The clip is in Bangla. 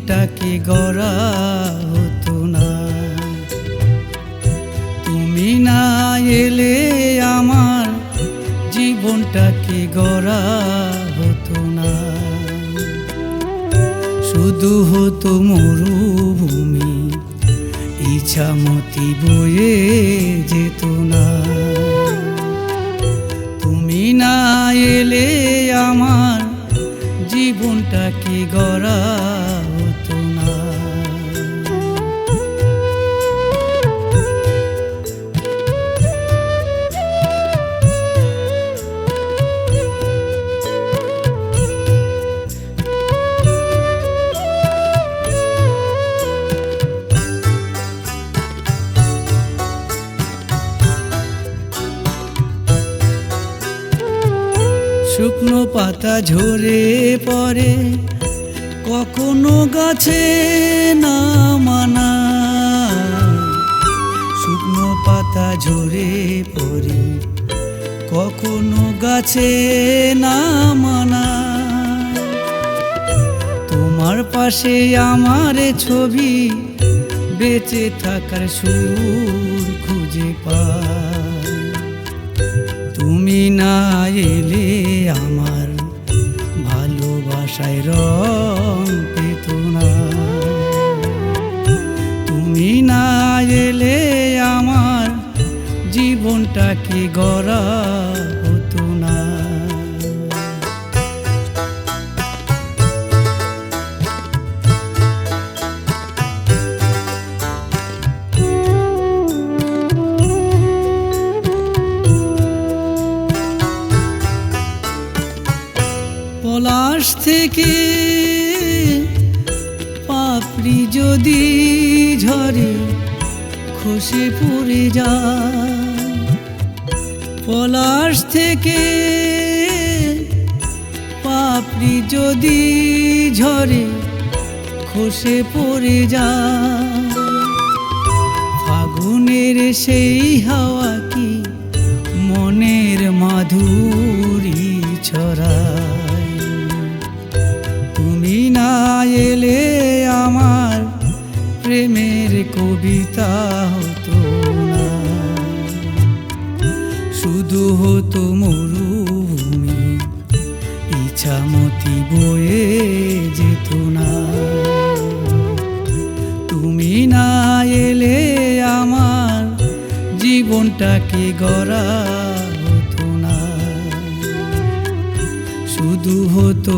জীবনটাকে গড়া হতো না। তুমি না এলে আমার জীবনটাকে গড়া হতো না। শুধু হতো মরুভূমি, ইছামতি বয়ে যেত না। তুমি না এলে আমার জীবনটাকে গড়া হতো না। শুকনো পাতা ঝরে পড়ে কখনো গাছে না মানা। শুকনো পাতা ঝরে পড়ে কখনো গাছে না মানা। তোমার পাশে আমার ছবি, বেঁচে থাকার সুর খুঁজে পাই। তুমি না এলে আমার ভালোবাসায় রং পেত না। তুমি না এলে আমার জীবনটাকে গড়া হতো না। পলাশ থেকে পাপড়ি যদি ঝরে খসে পড়ে যায়। পলাশ থেকে পাপড়ি যদি ঝরে খসে পড়ে যায়। ফাগুনের সেই হাওয়া কি মনের মাধুরী ছড়ায়। তুমি না এলে আমার প্রেমের কবিতা হতো না। শুধু হতো মরুভূমি, ইছামতি বয়ে যেত না। তুমি না এলে আমার জীবনটাকে গড়া হতো না। শুধু হতো